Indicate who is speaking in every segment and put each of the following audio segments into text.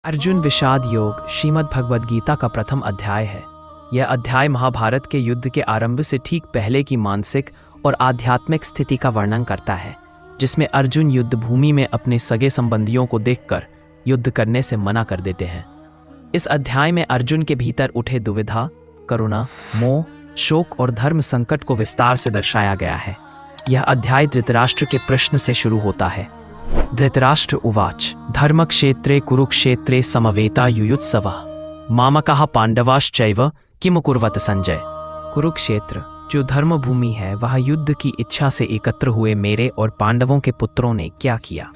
Speaker 1: अर्जुन विषाद योग श्रीमद् भगवद गीता का प्रथम अध्याय है। यह अध्याय महाभारत के युद्ध के आरंभ से ठीक पहले की मानसिक और आध्यात्मिक स्थिति का वर्णन करता है, जिसमें अर्जुन युद्ध भूमि में अपने सगे संबंधियों को देखकर युद्ध करने से मना कर देते हैं। इस अध्याय में अर्जुन के भीतर उठे दुविधा, करुणा, मोह, शोक और धर्म संकट को विस्तार से दर्शाया गया है। यह अध्याय धृतराष्ट्र के प्रश्न से शुरू होता है। धृतराष्ट्र उवाच धर्मक्षेत्रे कुरुक्षेत्रे समवेता युयुत्सवः मामकाः पांडवाश्चैव किम कुर्वत संजय। कुरुक्षेत्र जो धर्म भूमि है, वह युद्ध की इच्छा से एकत्र हुए मेरे और पांडवों के पुत्रों ने क्या किया।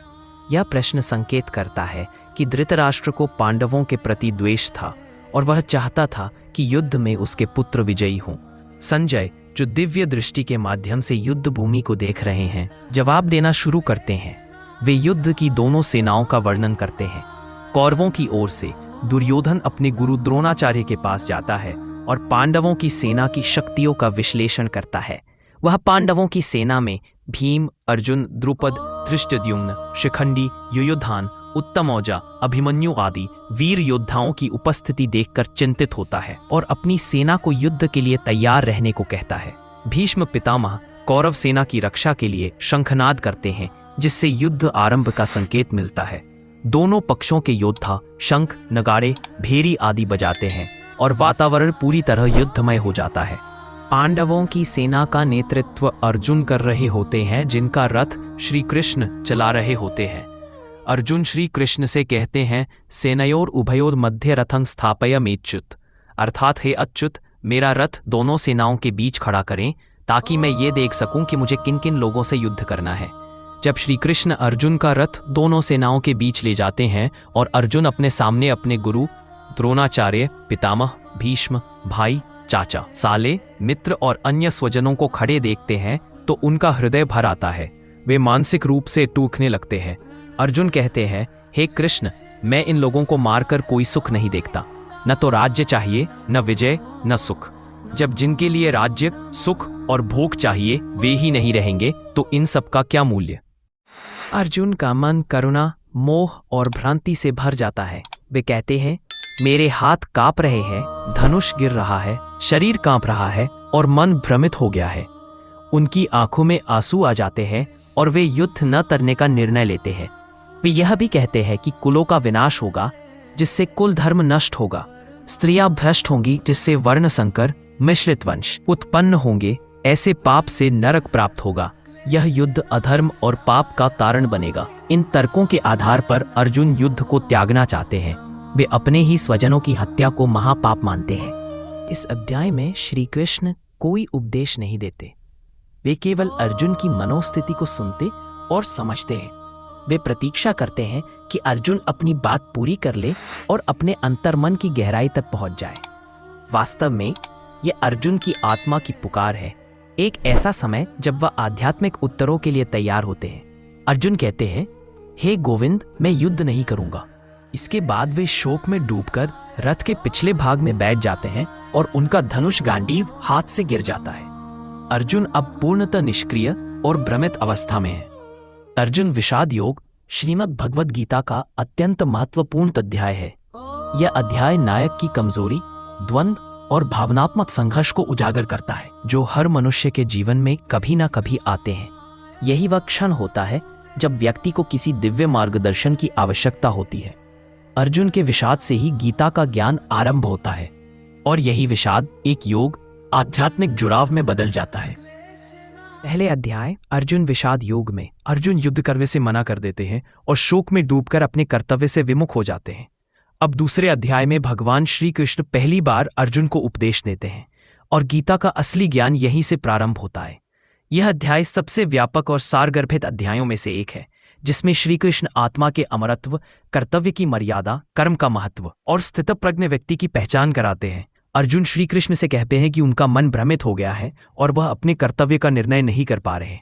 Speaker 1: यह प्रश्न संकेत करता है कि धृतराष्ट्र को पांडवों के प्रति द्वेष था और वह चाहता था कि युद्ध में उसके पुत्र विजयी हों। संजय जो दिव्य दृष्टि के माध्यम से युद्ध भूमि को देख रहे हैं, जवाब देना शुरू करते हैं। वे युद्ध की दोनों सेनाओं का वर्णन करते हैं। कौरवों की ओर से दुर्योधन अपने गुरु द्रोणाचार्य के पास जाता है और पांडवों की सेना की शक्तियों का विश्लेषण करता है। वह पांडवों की सेना में भीम, अर्जुन, द्रुपद, धृष्टद्युम्न, शिखंडी, युयुधान, उत्तमौजा, अभिमन्यु आदि वीर योद्धाओं की उपस्थिति देखकर चिंतित होता है और अपनी सेना को युद्ध के लिए तैयार रहने को कहता है। भीष्म पितामह कौरव सेना की रक्षा के लिए शंखनाद करते हैं, जिससे युद्ध आरंभ का संकेत मिलता है। दोनों पक्षों के योद्धा शंख, नगाड़े, भेरी आदि बजाते हैं और वातावरण पूरी तरह युद्धमय हो जाता है। पांडवों की सेना का नेतृत्व अर्जुन कर रहे होते हैं, जिनका रथ श्री कृष्ण चला रहे होते हैं। अर्जुन श्री कृष्ण से कहते हैं, सेनयोर उभयोर मध्य रथं स्थापयमेच्युत, अर्थात हे अच्युत, मेरा रथ दोनों सेनाओं के बीच खड़ा करें ताकि मैं ये देख सकूं कि मुझे किन किन लोगों से युद्ध करना है। जब श्री कृष्ण अर्जुन का रथ दोनों सेनाओं के बीच ले जाते हैं और अर्जुन अपने सामने अपने गुरु द्रोणाचार्य, पितामह, भीष्म, भाई, चाचा, साले, मित्र और अन्य स्वजनों को खड़े देखते हैं तो उनका हृदय भर आता है। वे मानसिक रूप से टूटने लगते हैं। अर्जुन कहते हैं, हे कृष्ण, मैं इन लोगों को मारकर कोई सुख नहीं देखता। न तो राज्य चाहिए, न विजय, न सुख। जब जिनके लिए राज्य, सुख और भोग चाहिए वे ही नहीं रहेंगे तो इन सब का क्या मूल्य। अर्जुन का मन करुणा, मोह और भ्रांति से भर जाता है। वे कहते हैं, मेरे हाथ कांप रहे हैं, धनुष गिर रहा है, शरीर कांप रहा है और मन भ्रमित हो गया है। उनकी आंखों में आंसू आ जाते हैं और वे युद्ध न करने का निर्णय लेते हैं। वे यह भी कहते हैं कि कुलों का विनाश होगा, जिससे कुल धर्म नष्ट होगा। स्त्रियां भ्रष्ट होंगी, जिससे वर्ण संकर, मिश्रित वंश उत्पन्न होंगे। ऐसे पाप से नरक प्राप्त होगा। यह युद्ध अधर्म और पाप का कारण बनेगा। इन तर्कों के आधार पर अर्जुन युद्ध को त्यागना चाहते हैं। वे अपने ही स्वजनों की हत्या को महापाप मानते हैं। इस अध्याय में श्री कृष्ण कोई उपदेश नहीं देते। वे केवल अर्जुन की मनोस्थिति को सुनते और समझते हैं। वे प्रतीक्षा करते हैं कि अर्जुन अपनी बात पूरी कर ले और अपने अंतर्मन की गहराई तक पहुंच जाए। वास्तव में यह अर्जुन की आत्मा की पुकार है, एक ऐसा समय जब वह आध्यात्मिक उत्तरों के लिए तैयार होते हैं। अर्जुन कहते हैं, हे गोविंद, मैं युद्ध नहीं करूंगा। इसके बाद वे शोक में डूबकर रथ के पिछले भाग में बैठ जाते हैं और उनका धनुष गांडीव हाथ से गिर जाता है। अर्जुन अब पूर्णतः निष्क्रिय और भ्रमित अवस्था में है। अर्जुन विषाद योग श्रीमद् भगवद गीता का अत्यंत महत्वपूर्ण अध्याय है। यह अध्याय नायक की कमजोरी, द्वंद्व और भावनात्मक संघर्ष को उजागर करता है, जो हर मनुष्य के जीवन में कभी ना कभी आते हैं। यही वह क्षण होता है जब व्यक्ति को किसी दिव्य मार्गदर्शन की आवश्यकता होती है। अर्जुन के विषाद से ही गीता का ज्ञान आरंभ होता है और यही विषाद एक योग, आध्यात्मिक जुड़ाव में बदल जाता है। पहले अध्याय अर्जुन विषाद योग में अर्जुन युद्ध करने से मना कर देते हैं और शोक में डूबकर अपने कर्तव्य से विमुख हो जाते हैं। अब दूसरे अध्याय में भगवान श्री कृष्ण पहली बार अर्जुन को उपदेश देते हैं और गीता का असली ज्ञान यहीं से प्रारंभ होता है। यह अध्याय सबसे व्यापक और सारगर्भित अध्यायों में से एक है, जिसमें श्री कृष्ण आत्मा के अमरत्व, कर्तव्य की मर्यादा, कर्म का महत्व और स्थितप्रज्ञ व्यक्ति की पहचान कराते हैं। अर्जुन श्री कृष्ण से कहते हैं कि उनका मन भ्रमित हो गया है और वह अपने कर्तव्य का निर्णय नहीं कर पा रहे।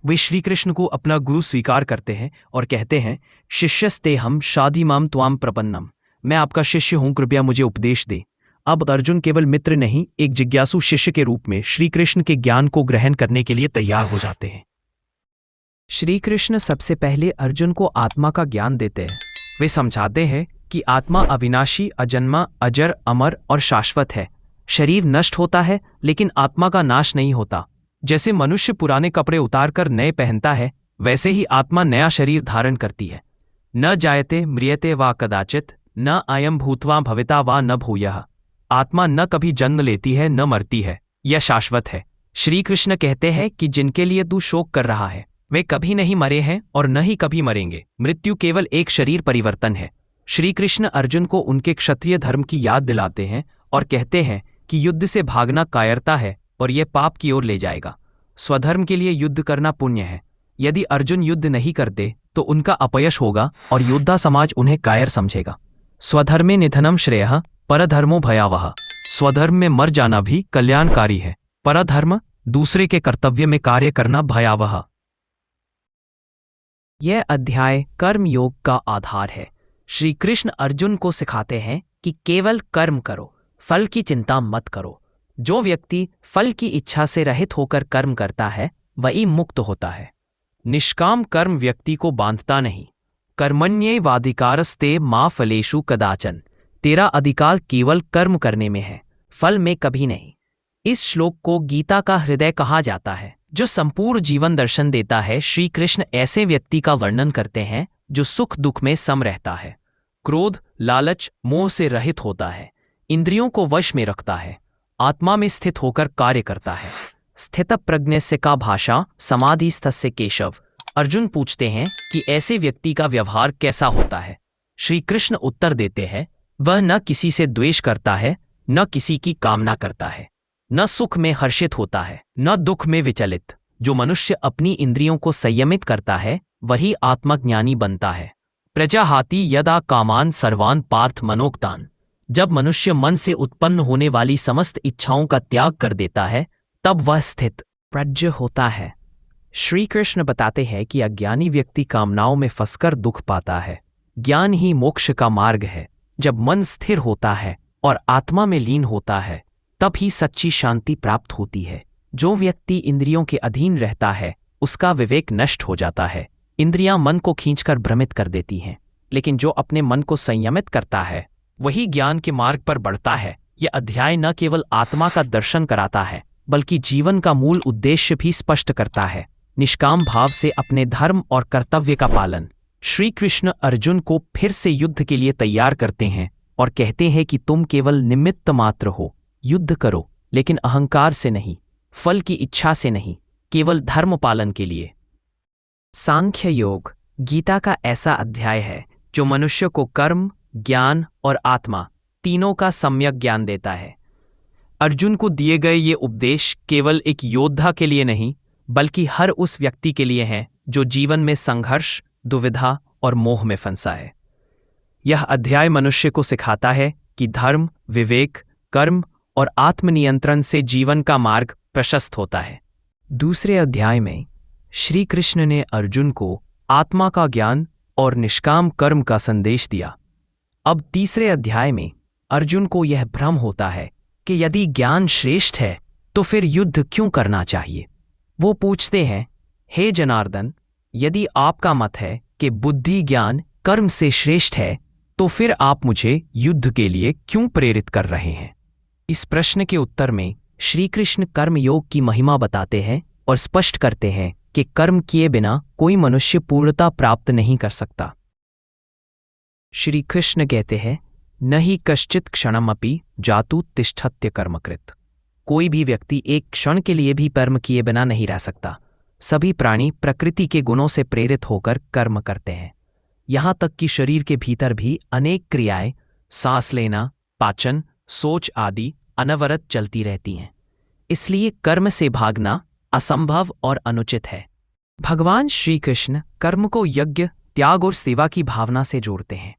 Speaker 1: वे श्री कृष्ण को अपना गुरु स्वीकार करते हैं और कहते हैं, शिष्यस्तेहम शाधीमाम त्वाम प्रपन्नम, मैं आपका शिष्य हूं, कृपया मुझे उपदेश दे। अब अर्जुन केवल मित्र नहीं, एक जिज्ञासु शिष्य के रूप में श्री कृष्ण के ज्ञान को ग्रहण करने के लिए तैयार हो जाते हैं। श्री कृष्ण सबसे पहले अर्जुन को आत्मा का ज्ञान देते हैं। वे समझाते हैं कि आत्मा अविनाशी, अजन्मा, अजर, अमर और शाश्वत है। शरीर नष्ट होता है लेकिन आत्मा का नाश नहीं होता। जैसे मनुष्य पुराने कपड़े उतारकर नए पहनता है, वैसे ही आत्मा नया शरीर धारण करती है। न जायते म्रियते वा कदाचित, न अयं भूत्वा भविता वा न भूयः। आत्मा न कभी जन्म लेती है न मरती है, यह शाश्वत है। श्री कृष्ण कहते हैं कि जिनके लिए तू शोक कर रहा है वे कभी नहीं मरे हैं और न ही कभी मरेंगे। मृत्यु केवल एक शरीर परिवर्तन है। श्री कृष्ण अर्जुन को उनके क्षत्रिय धर्म की याद दिलाते हैं और कहते हैं कि युद्ध से भागना कायरता है और यह पाप की ओर ले जाएगा। स्वधर्म के लिए युद्ध करना पुण्य है। यदि अर्जुन युद्ध नहीं करते तो उनका अपयश होगा और योद्धा समाज उन्हें कायर समझेगा। स्वधर्मे निधनम श्रेयः परधर्मो भयावह। स्वधर्म में मर जाना भी कल्याणकारी है। परधर्म, दूसरे के कर्तव्य में कार्य करना, भयावह। यह अध्याय कर्म योग का आधार है। श्री कृष्ण अर्जुन को सिखाते हैं कि केवल कर्म करो, फल की चिंता मत करो। जो व्यक्ति फल की इच्छा से रहित होकर कर्म करता है वही मुक्त होता है। निष्काम कर्म व्यक्ति को बांधता नहीं। कर्मण्येवाधिकारस्ते मा फलेषु कदाचन। तेरा अधिकार केवल कर्म करने में है, फल में कभी नहीं। इस श्लोक को गीता का हृदय कहा जाता है, जो संपूर्ण जीवन दर्शन देता है। श्री कृष्ण ऐसे व्यक्ति का वर्णन करते हैं जो सुख दुख में सम रहता है, क्रोध, लालच, मोह से रहित होता है, इंद्रियों को वश में रखता है, आत्मा में स्थित होकर कार्य करता है। स्थितप्रज्ञस्य का भाषा समाधिस्थस्य केशव। अर्जुन पूछते हैं कि ऐसे व्यक्ति का व्यवहार कैसा होता है। श्री कृष्ण उत्तर देते हैं, वह न किसी से द्वेष करता है, न किसी की कामना करता है, न सुख में हर्षित होता है, न दुख में विचलित। जो मनुष्य अपनी इंद्रियों को संयमित करता है वही आत्मज्ञानी बनता है। प्रजाहाति यदा कामान सर्वान पार्थ मनोक्तान। जब मनुष्य मन से उत्पन्न होने वाली समस्त इच्छाओं का त्याग कर देता है तब वह स्थित प्रज्ञ होता है। श्री कृष्ण बताते हैं कि अज्ञानी व्यक्ति कामनाओं में फंसकर दुख पाता है। ज्ञान ही मोक्ष का मार्ग है। जब मन स्थिर होता है और आत्मा में लीन होता है तब ही सच्ची शांति प्राप्त होती है। जो व्यक्ति इंद्रियों के अधीन रहता है उसका विवेक नष्ट हो जाता है। इंद्रियां मन को खींचकर भ्रमित कर देती हैं, लेकिन जो अपने मन को संयमित करता है वही ज्ञान के मार्ग पर बढ़ता है। यह अध्याय न केवल आत्मा का दर्शन कराता है बल्कि जीवन का मूल उद्देश्य भी स्पष्ट करता है, निष्काम भाव से अपने धर्म और कर्तव्य का पालन। श्री कृष्ण अर्जुन को फिर से युद्ध के लिए तैयार करते हैं और कहते हैं कि तुम केवल निमित्त मात्र हो। युद्ध करो लेकिन अहंकार से नहीं, फल की इच्छा से नहीं, केवल धर्म पालन के लिए। सांख्य योग गीता का ऐसा अध्याय है जो मनुष्य को कर्म, ज्ञान और आत्मा तीनों का सम्यक ज्ञान देता है। अर्जुन को दिए गए ये उपदेश केवल एक योद्धा के लिए नहीं बल्कि हर उस व्यक्ति के लिए हैं जो जीवन में संघर्ष, दुविधा और मोह में फंसा है। यह अध्याय मनुष्य को सिखाता है कि धर्म, विवेक, कर्म और आत्मनियंत्रण से जीवन का मार्ग प्रशस्त होता है। दूसरे अध्याय में श्री कृष्ण ने अर्जुन को आत्मा का ज्ञान और निष्काम कर्म का संदेश दिया। अब तीसरे अध्याय में अर्जुन को यह भ्रम होता है कि यदि ज्ञान श्रेष्ठ है तो फिर युद्ध क्यों करना चाहिए। वो पूछते हैं, हे जनार्दन, यदि आपका मत है कि बुद्धि ज्ञान कर्म से श्रेष्ठ है तो फिर आप मुझे युद्ध के लिए क्यों प्रेरित कर रहे हैं। इस प्रश्न के उत्तर में श्री कृष्ण कर्म योग की महिमा बताते हैं और स्पष्ट करते हैं कि कर्म किए बिना कोई मनुष्य पूर्णता प्राप्त नहीं कर सकता। श्री कृष्ण कहते हैं, न ही कश्चित क्षणमपि जातु तिष्ठत्य कर्मकृत। कोई भी व्यक्ति एक क्षण के लिए भी कर्म किए बिना नहीं रह सकता। सभी प्राणी प्रकृति के गुणों से प्रेरित होकर कर्म करते हैं। यहाँ तक कि शरीर के भीतर भी अनेक क्रियाएं, सांस लेना, पाचन, सोच आदि अनवरत चलती रहती हैं। इसलिए कर्म से भागना असंभव और अनुचित है। भगवान श्री कृष्ण कर्म को यज्ञ, त्याग और सेवा की भावना से जोड़ते हैं।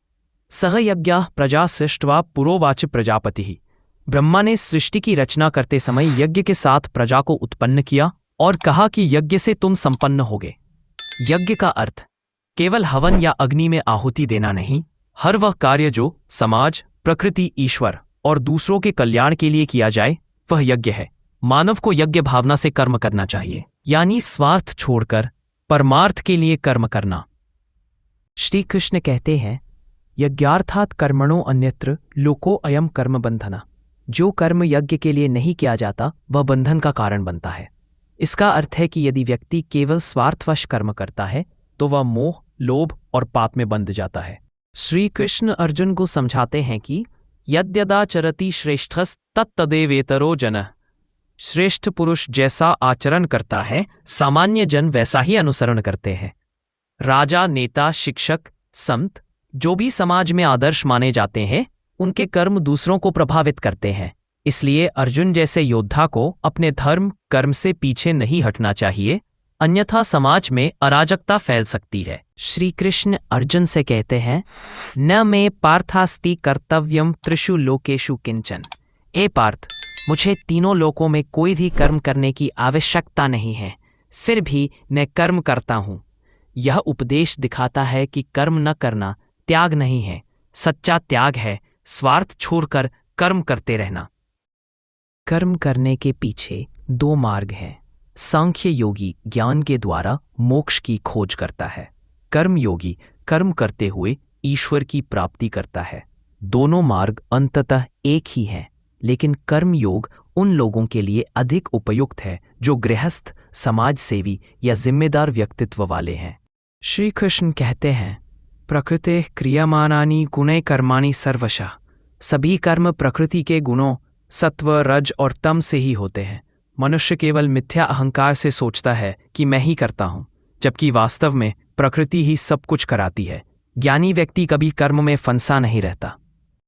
Speaker 1: सह यज्ञः प्रजा सृष्ट्वा पुरोवाच प्रजापतिः। ब्रह्मा ने सृष्टि की रचना करते समय यज्ञ के साथ प्रजा को उत्पन्न किया और कहा कि यज्ञ से तुम संपन्न होगे। यज्ञ का अर्थ केवल हवन या अग्नि में आहुति देना नहीं, हर वह कार्य जो समाज, प्रकृति, ईश्वर और दूसरों के कल्याण के लिए किया जाए वह यज्ञ है। मानव को यज्ञ भावना से कर्म करना चाहिए, यानी स्वार्थ छोड़कर परमार्थ के लिए कर्म करना। श्री कृष्ण कहते हैं, यज्ञार्थात कर्मणो अन्यत्र लोको अयम कर्म बंधना। जो कर्म यज्ञ के लिए नहीं किया जाता वह बंधन का कारण बनता है। इसका अर्थ है कि यदि व्यक्ति केवल स्वार्थवश कर्म करता है तो वह मोह, लोभ और पाप में बंध जाता है। श्री कृष्ण अर्जुन को समझाते हैं कि यद्यदाचरति श्रेष्ठस् तत्तदेवेतरो जनः। श्रेष्ठ पुरुष जैसा आचरण करता है सामान्य जन वैसा ही अनुसरण करते हैं। राजा, नेता, शिक्षक, संत जो भी समाज में आदर्श माने जाते हैं उनके कर्म दूसरों को प्रभावित करते हैं। इसलिए अर्जुन जैसे योद्धा को अपने धर्म कर्म से पीछे नहीं हटना चाहिए, अन्यथा समाज में अराजकता फैल सकती है। श्री कृष्ण अर्जुन से कहते हैं, न मे पार्थास्ति कर्तव्यम त्रिषु लोकेषु किंचन। ए पार्थ, मुझे तीनों लोकों में कोई भी कर्म करने की आवश्यकता नहीं है, फिर भी मैं कर्म करता हूँ। यह उपदेश दिखाता है कि कर्म न करना त्याग नहीं है, सच्चा त्याग है स्वार्थ छोड़कर कर्म करते रहना। कर्म करने के पीछे दो मार्ग हैं। सांख्य योगी ज्ञान के द्वारा मोक्ष की खोज करता है। कर्म योगी कर्म करते हुए ईश्वर की प्राप्ति करता है। दोनों मार्ग अंततः एक ही हैं, लेकिन कर्म योग उन लोगों के लिए अधिक उपयुक्त है जो गृहस्थ, समाज सेवी या जिम्मेदार व्यक्तित्व वाले हैं। श्री कृष्ण कहते हैं, प्रकृते क्रियमाणानि गुणे कर्माणि सर्वशः। सभी कर्म प्रकृति के गुणों सत्व, रज और तम से ही होते हैं। मनुष्य केवल मिथ्या अहंकार से सोचता है कि मैं ही करता हूं, जबकि वास्तव में प्रकृति ही सब कुछ कराती है। ज्ञानी व्यक्ति कभी कर्म में फंसा नहीं रहता।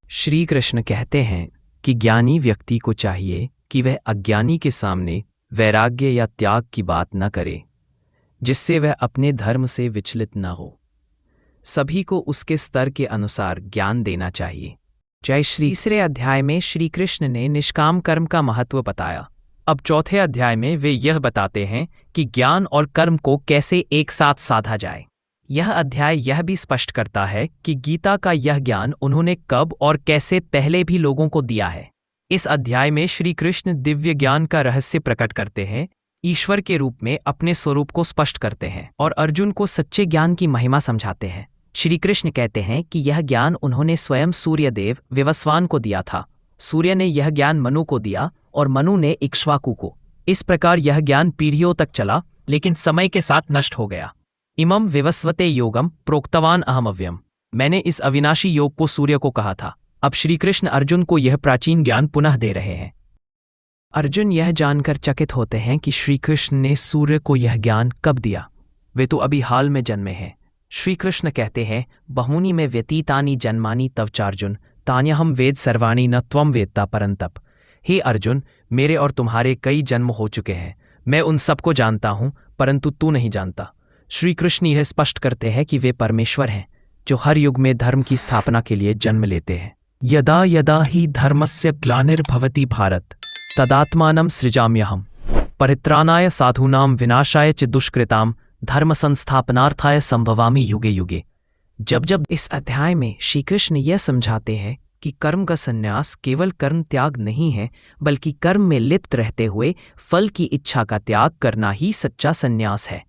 Speaker 1: श्री कृष्ण कहते हैं कि ज्ञानी व्यक्ति को चाहिए कि वह अज्ञानी के सामने वैराग्य या त्याग की बात न करे, जिससे वह अपने धर्म से विचलित न हो। सभी को उसके स्तर के अनुसार ज्ञान देना चाहिए। जय श्री। तीसरे अध्याय में श्री कृष्ण ने निष्काम कर्म का महत्व बताया। अब चौथे अध्याय में वे यह बताते हैं कि ज्ञान और कर्म को कैसे एक साथ साधा जाए। यह अध्याय यह भी स्पष्ट करता है कि गीता का यह ज्ञान उन्होंने कब और कैसे पहले भी लोगों को दिया है। इस अध्याय में श्री कृष्ण दिव्य ज्ञान का रहस्य प्रकट करते हैं, ईश्वर के रूप में अपने स्वरूप को स्पष्ट करते हैं और अर्जुन को सच्चे ज्ञान की महिमा समझाते हैं। श्री कृष्ण कहते हैं कि यह ज्ञान उन्होंने स्वयं सूर्यदेव विवस्वान को दिया था। सूर्य ने यह ज्ञान मनु को दिया और मनु ने इक्ष्वाकु को। इस प्रकार यह ज्ञान पीढ़ियों तक चला, लेकिन समय के साथ नष्ट हो गया। इमं विवस्वते योगम प्रोक्तवान अहमव्यम। मैंने इस अविनाशी योग को सूर्य को कहा था। अब श्री कृष्ण अर्जुन को यह प्राचीन ज्ञान पुनः दे रहे हैं। अर्जुन यह जानकर चकित होते हैं कि श्री कृष्ण ने सूर्य को यह ज्ञान कब दिया। वे तो अभी हाल में जन्मे हैं। श्री कृष्ण कहते हैं, बहूनि में व्यतीतानि जन्मानि तव चार्जुन तान्यहम वेद सर्वाणि न त्वं वेत्ता परंतप। हे अर्जुन, मेरे और तुम्हारे कई जन्म हो चुके हैं, मैं उन सबको जानता हूँ, परंतु तू नहीं जानता। श्री कृष्ण यह स्पष्ट करते हैं कि वे परमेश्वर हैं जो हर युग में धर्म की स्थापना के लिए जन्म लेते हैं। यदा यदा ही धर्मस्य ग्लानिर्भवति भारत तदात्मानं सृजाम्यहम् परित्राणाय साधूनां विनाशाय च दुष्कृतां धर्म संस्थापनार्थाय संभवामि युगे युगे। जब जब इस अध्याय में श्री कृष्ण यह समझाते हैं कि कर्म का संन्यास केवल कर्म त्याग नहीं है, बल्कि कर्म में लिप्त रहते हुए फल की इच्छा का त्याग करना ही सच्चा संन्यास है।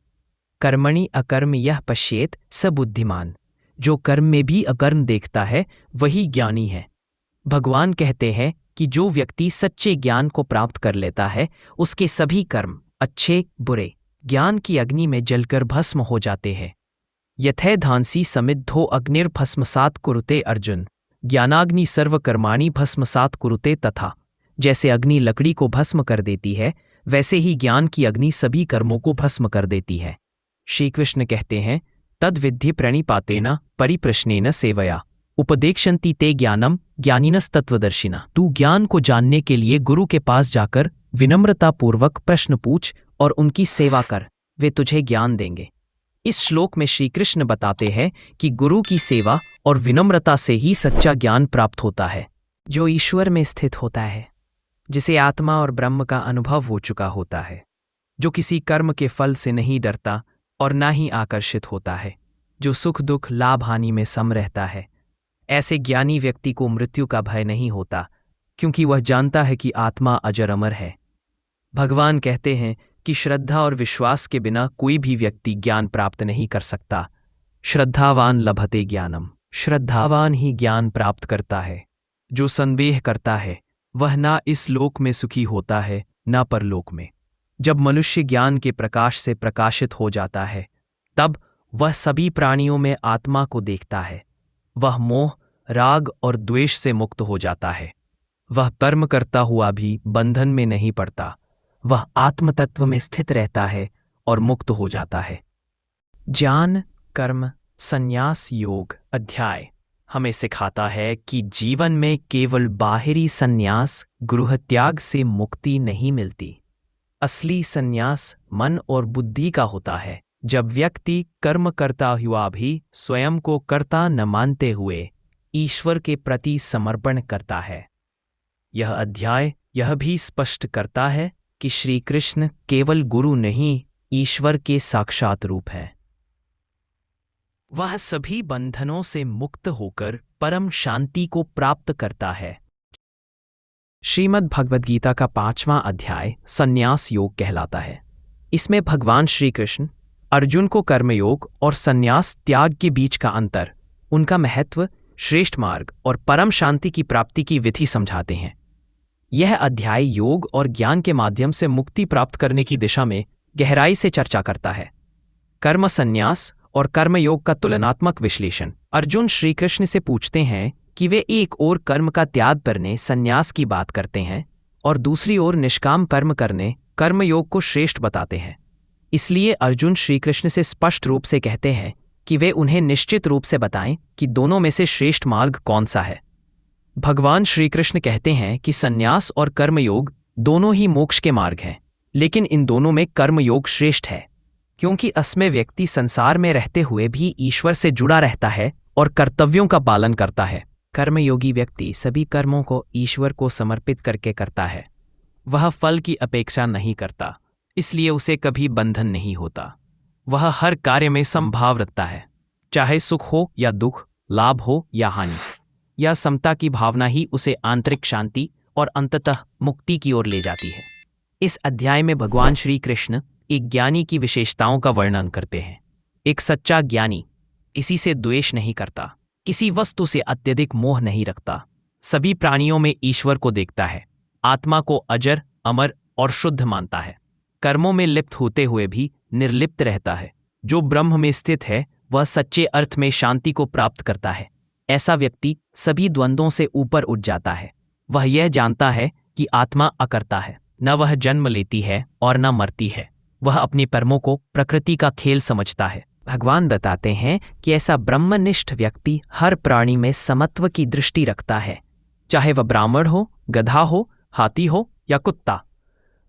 Speaker 1: कर्मणि अकर्म यह पश्येत स बुद्धिमान। जो कर्म में भी अकर्म देखता है वही ज्ञानी है। भगवान कहते हैं कि जो व्यक्ति सच्चे ज्ञान को प्राप्त कर लेता है उसके सभी कर्म, अच्छे बुरे, ज्ञान की अग्नि में जलकर भस्म हो जाते हैं। यथैधांसी समिद्धो अग्निर्भस्मसात् कुरुते अर्जुन ज्ञानाग्नि सर्वकर्माणि भस्मसात् कुरुते। तथा जैसे अग्नि लकड़ी को भस्म कर देती है, वैसे ही ज्ञान की अग्नि सभी कर्मों को भस्म कर देती है। श्री कृष्ण कहते हैं, तद विद्धि प्रणिपातेन परिप्रश्नेन सेवया उपदेक्षन्ति ते ज्ञानम ज्ञानिनस्तत्वदर्शिना। तू ज्ञान को जानने के लिए गुरु के पास जाकर विनम्रतापूर्वक प्रश्न पूछ और उनकी सेवा कर, वे तुझे ज्ञान देंगे। इस श्लोक में श्री कृष्ण बताते हैं कि गुरु की सेवा और विनम्रता से ही सच्चा ज्ञान प्राप्त होता है, जो ईश्वर में स्थित होता है, जिसे आत्मा और ब्रह्म का अनुभव हो चुका होता है, जो किसी कर्म के फल से नहीं डरता और ना ही आकर्षित होता है, जो सुख दुख लाभ हानि में सम रहता है। ऐसे ज्ञानी व्यक्ति को मृत्यु का भय नहीं होता, क्योंकि वह जानता है कि आत्मा अजर अमर है। भगवान कहते हैं कि श्रद्धा और विश्वास के बिना कोई भी व्यक्ति ज्ञान प्राप्त नहीं कर सकता। श्रद्धावान लभते ज्ञानम। श्रद्धावान ही ज्ञान प्राप्त करता है। जो संदेह करता है वह ना इस लोक में सुखी होता है ना परलोक में। जब मनुष्य ज्ञान के प्रकाश से प्रकाशित हो जाता है तब वह सभी प्राणियों में आत्मा को देखता है। वह मोह, राग और द्वेष से मुक्त हो जाता है। वह कर्म करता हुआ भी बंधन में नहीं पड़ता। वह आत्म तत्व में स्थित रहता है और मुक्त हो जाता है। ज्ञान कर्म संन्यास योग अध्याय हमें सिखाता है कि जीवन में केवल बाहरी संन्यास गृह त्याग से मुक्ति नहीं मिलती। असली संन्यास मन और बुद्धि का होता है। जब व्यक्ति कर्म करता हुआ भी स्वयं को कर्ता न मानते हुए ईश्वर के प्रति समर्पण करता है। यह अध्याय यह भी स्पष्ट करता है कि श्री कृष्ण केवल गुरु नहीं, ईश्वर के साक्षात रूप हैं। वह सभी बंधनों से मुक्त होकर परम शांति को प्राप्त करता है। श्रीमद् भगवद गीता का 5वां अध्याय संन्यास योग कहलाता है। इसमें भगवान श्री कृष्ण अर्जुन को कर्मयोग और संन्यास त्याग के बीच का अंतर, उनका महत्व, श्रेष्ठ मार्ग और परम शांति की प्राप्ति की विधि समझाते हैं। यह अध्याय योग और ज्ञान के माध्यम से मुक्ति प्राप्त करने की दिशा में गहराई से चर्चा करता है। कर्म संन्यास और कर्मयोग का तुलनात्मक विश्लेषण। अर्जुन श्री कृष्ण से पूछते हैं कि वे एक ओर कर्म का त्याग करने संन्यास की बात करते हैं और दूसरी ओर निष्काम कर्म करने कर्मयोग को श्रेष्ठ बताते हैं। इसलिए अर्जुन श्री कृष्ण से स्पष्ट रूप से कहते हैं कि वे उन्हें निश्चित रूप से बताएं कि दोनों में से श्रेष्ठ मार्ग कौन सा है। भगवान श्री कृष्ण कहते हैं कि संन्यास और कर्मयोग दोनों ही मोक्ष के मार्ग हैं, लेकिन इन दोनों में कर्मयोग श्रेष्ठ है, क्योंकि असमय व्यक्ति संसार में रहते हुए भी ईश्वर से जुड़ा रहता है और कर्तव्यों का पालन करता है। कर्मयोगी व्यक्ति सभी कर्मों को ईश्वर को समर्पित करके करता है। वह फल की अपेक्षा नहीं करता, इसलिए उसे कभी बंधन नहीं होता। वह हर कार्य में संभाव रखता है, चाहे सुख हो या दुख, लाभ हो या हानि। यह समता की भावना ही उसे आंतरिक शांति और अंततः मुक्ति की ओर ले जाती है। इस अध्याय में भगवान श्री कृष्ण एक ज्ञानी की विशेषताओं का वर्णन करते हैं। एक सच्चा ज्ञानी किसी से द्वेष नहीं करता, किसी वस्तु से अत्यधिक मोह नहीं रखता, सभी प्राणियों में ईश्वर को देखता है, आत्मा को अजर, अमर और शुद्ध मानता है, कर्मों में लिप्त होते हुए भी निर्लिप्त रहता है। जो ब्रह्म में स्थित है वह सच्चे अर्थ में शांति को प्राप्त करता है। ऐसा व्यक्ति सभी द्वंद्वों से ऊपर उठ जाता है। वह यह जानता है कि आत्मा अकर्ता है, न वह जन्म लेती है और न मरती है। वह अपने कर्मों को प्रकृति का खेल समझता है। भगवान बताते हैं कि ऐसा ब्रह्मनिष्ठ व्यक्ति हर प्राणी में समत्व की दृष्टि रखता है, चाहे वह ब्राह्मण हो, गधा हो, हाथी हो या कुत्ता,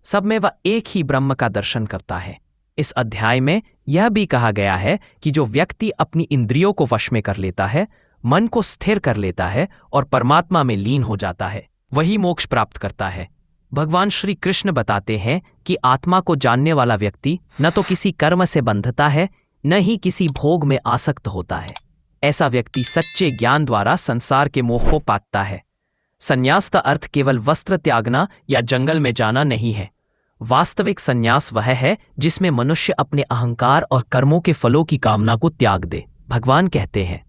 Speaker 1: सब में वह एक ही ब्रह्म का दर्शन करता है। इस अध्याय में यह भी कहा गया है कि जो व्यक्ति अपनी इंद्रियों को वश में कर लेता है, मन को स्थिर कर लेता है और परमात्मा में लीन हो जाता है, वही मोक्ष प्राप्त करता है। भगवान श्री कृष्ण बताते हैं कि आत्मा को जानने वाला व्यक्ति न तो किसी कर्म से बंधता है, न ही किसी भोग में आसक्त होता है। ऐसा व्यक्ति सच्चे ज्ञान द्वारा संसार के मोह को पाता है। संन्यास का अर्थ केवल वस्त्र त्यागना या जंगल में जाना नहीं है। वास्तविक संन्यास वह है जिसमें मनुष्य अपने अहंकार और कर्मों के फलों की कामना को त्याग दे। भगवान कहते हैं,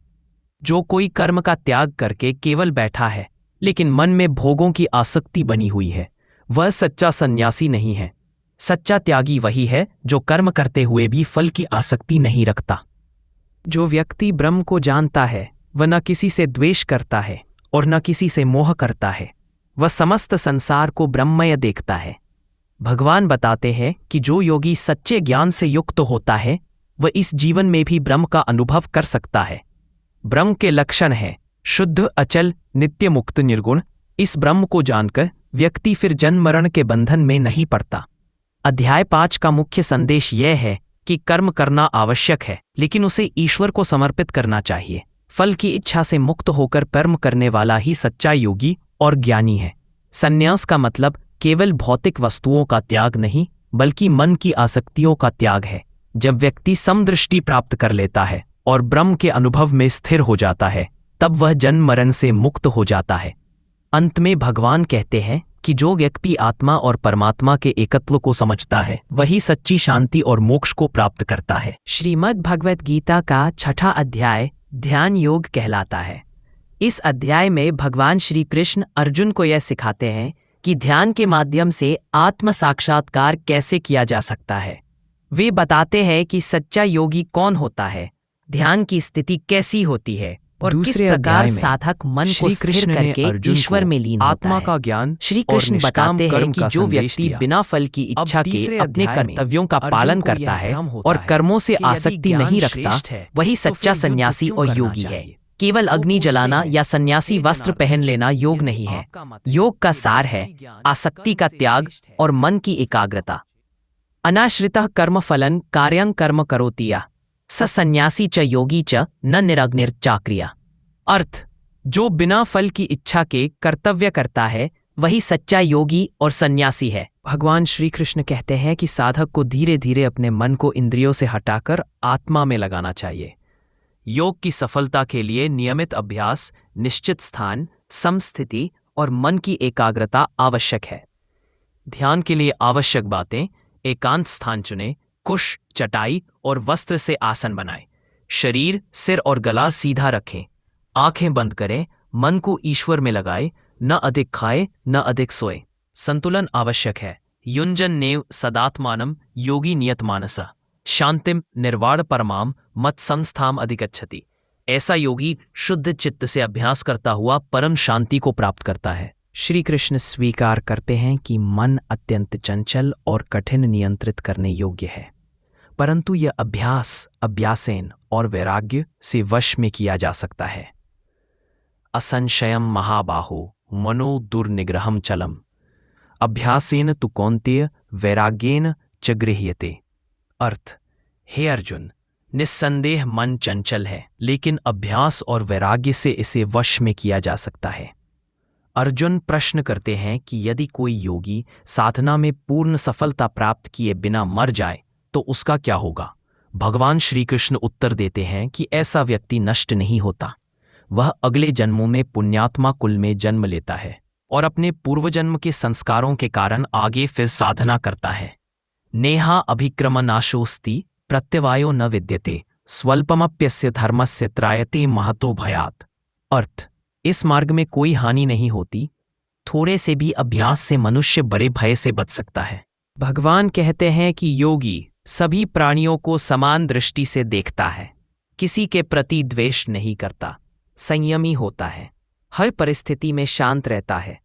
Speaker 1: जो कोई कर्म का त्याग करके केवल बैठा है लेकिन मन में भोगों की आसक्ति बनी हुई है, वह सच्चा सन्यासी नहीं है। सच्चा त्यागी वही है जो कर्म करते हुए भी फल की आसक्ति नहीं रखता। जो व्यक्ति ब्रह्म को जानता है वह न किसी से द्वेष करता है और न किसी से मोह करता है। वह समस्त संसार को ब्रह्ममय देखता है। भगवान बताते हैं कि जो योगी सच्चे ज्ञान से युक्त होता है वह इस जीवन में भी ब्रह्म का अनुभव कर सकता है। ब्रह्म के लक्षण हैं शुद्ध, अचल, नित्य, मुक्त, निर्गुण। इस ब्रह्म को जानकर व्यक्ति फिर जन्म मरण के बंधन में नहीं पड़ता। अध्याय 5 का मुख्य संदेश यह है कि कर्म करना आवश्यक है, लेकिन उसे ईश्वर को समर्पित करना चाहिए। फल की इच्छा से मुक्त होकर कर्म करने वाला ही सच्चा योगी और ज्ञानी है। संन्यास का मतलब केवल भौतिक वस्तुओं का त्याग नहीं, बल्कि मन की आसक्तियों का त्याग है। जब व्यक्ति समदृष्टि प्राप्त कर लेता है और ब्रह्म के अनुभव में स्थिर हो जाता है, तब वह जन्म मरण से मुक्त हो जाता है। अंत में भगवान कहते हैं कि जो व्यक्ति आत्मा और परमात्मा के एकत्व को समझता है वही सच्ची शांति और मोक्ष को प्राप्त करता है। श्रीमद् भगवद गीता का 6ठा अध्याय ध्यान योग कहलाता है। इस अध्याय में भगवान श्री कृष्ण अर्जुन को यह सिखाते हैं कि ध्यान के माध्यम से आत्म साक्षात्कार कैसे किया जा सकता है। वे बताते हैं कि सच्चा योगी कौन होता है, ध्यान की स्थिति कैसी होती है और किस प्रकार साधक मन को स्थिर करके ईश्वर में लीन
Speaker 2: आत्मा का ज्ञान
Speaker 1: श्री कृष्ण बताते हैं कि जो व्यक्ति बिना फल की इच्छा के अपने कर्तव्यों का पालन करता है और कर्मों से आसक्ति नहीं रखता, वही सच्चा सन्यासी और योगी है। केवल अग्नि जलाना या सन्यासी वस्त्र पहन लेना योग नहीं है। योग का सार है आसक्ति का त्याग और मन की एकाग्रता। अनाश्रितः कर्म फलन कार्यं कर्म करोति यः स सन्यासी च योगी च न निरग्निर्चाक्रिया। अर्थ, जो बिना फल की इच्छा के कर्तव्य करता है वही सच्चा योगी और सन्यासी है। भगवान श्री कृष्ण कहते हैं कि साधक को धीरे धीरे अपने मन को इंद्रियों से हटाकर आत्मा में लगाना चाहिए। योग की सफलता के लिए नियमित अभ्यास, निश्चित स्थान, समस्थिति और मन की एकाग्रता आवश्यक है। ध्यान के लिए आवश्यक बातें: एकांत स्थान चुनें, कुश, चटाई और वस्त्र से आसन बनाएं। शरीर, सिर और गला सीधा रखें। आंखें बंद करें, मन को ईश्वर में लगाएं, न अधिक खाएं न अधिक सोएं। संतुलन आवश्यक है। युञ्जन नेव सदात्मानं योगी नियत मानसः शांतिम निर्वाण परमाम मत संस्थाम अधिगच्छति। ऐसा योगी शुद्ध चित्त से अभ्यास करता हुआ परम शांति को प्राप्त करता है। श्री कृष्ण स्वीकार करते हैं कि मन अत्यंत चंचल और कठिन नियंत्रित करने योग्य है, परंतु यह अभ्यासेन और वैराग्य से वश में किया जा सकता है। असंशयम महाबाहो मनो दुर्निग्रहम चलम अभ्यासेन तु कौन्तेय वैराग्येन च गृह्यते। अर्थ, हे अर्जुन, निस्संदेह मन चंचल है, लेकिन अभ्यास और वैराग्य से इसे वश में किया जा सकता है। अर्जुन प्रश्न करते हैं कि यदि कोई योगी साधना में पूर्ण सफलता प्राप्त किए बिना मर जाए तो उसका क्या होगा? भगवान श्री कृष्ण उत्तर देते हैं कि ऐसा व्यक्ति नष्ट नहीं होता। वह अगले जन्मों में पुण्यात्मा कुल में जन्म लेता है और अपने पूर्वजन्म के संस्कारों के कारण आगे फिर साधना करता है। नेहा अभिक्रमनाशोस्ति प्रत्यवायो न विद्यते स्वल्पमप्यस्य धर्मस्य त्रायते महतो भयात्। अर्थ, इस मार्ग में कोई हानि नहीं होती। थोड़े से भी अभ्यास से मनुष्य बड़े भय से बच सकता है। भगवान कहते हैं कि योगी सभी प्राणियों को समान दृष्टि से देखता है, किसी के प्रति द्वेष नहीं करता, संयमी होता है, हर परिस्थिति में शांत रहता है,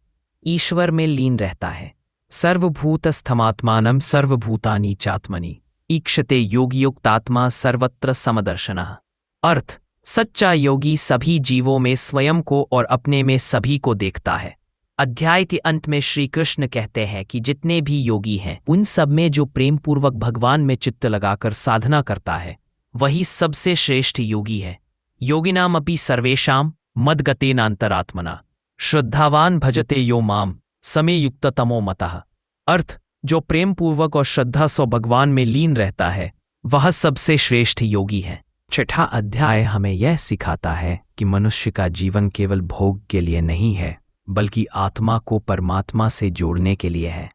Speaker 1: ईश्वर में लीन रहता है। सर्वभूतस्थमात्मानं सर्वभूतानि चात्मनि ईक्षते योगयुक्तात्मा सर्वत्र समदर्शनः। अर्थ, सच्चा योगी सभी जीवों में स्वयं को और अपने में सभी को देखता है। अध्याय के अंत में श्री कृष्ण कहते हैं कि जितने भी योगी हैं उन सब में जो प्रेम पूर्वक भगवान में चित्त लगाकर साधना करता है वही सबसे श्रेष्ठ योगी है। योगिनामपि सर्वेषां मद्गतेनान्तरात्मना श्रद्धावान भजते यो माम समे युक्ततमो मतः। अर्थ, जो प्रेम पूर्वक और श्रद्धा सो भगवान में लीन रहता है वह सबसे श्रेष्ठ योगी है। छठा अध्याय हमें यह सिखाता है कि मनुष्य का जीवन केवल भोग के लिए नहीं है, बल्कि आत्मा को परमात्मा से जोड़ने के लिए है।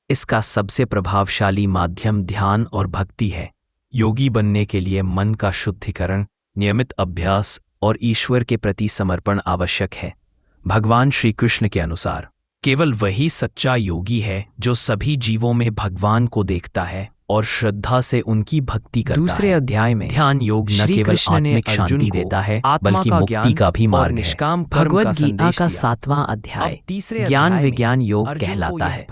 Speaker 1: इसका सबसे प्रभावशाली माध्यम ध्यान और भक्ति है। योगी बनने के लिए मन का शुद्धिकरण, नियमित अभ्यास और ईश्वर के प्रति समर्पण आवश्यक है। भगवान श्री कृष्ण के अनुसार केवल वही सच्चा योगी है जो सभी जीवों में भगवान को देखता है और श्रद्धा से उनकी भक्ति करता है। दूसरे अध्याय में ध्यान योग न केवल आत्मिक शांति देता है बल्कि मुक्ति का भी मार्ग है। भगवद गीता का 7वां अध्याय ज्ञान विज्ञान योग कहलाता है।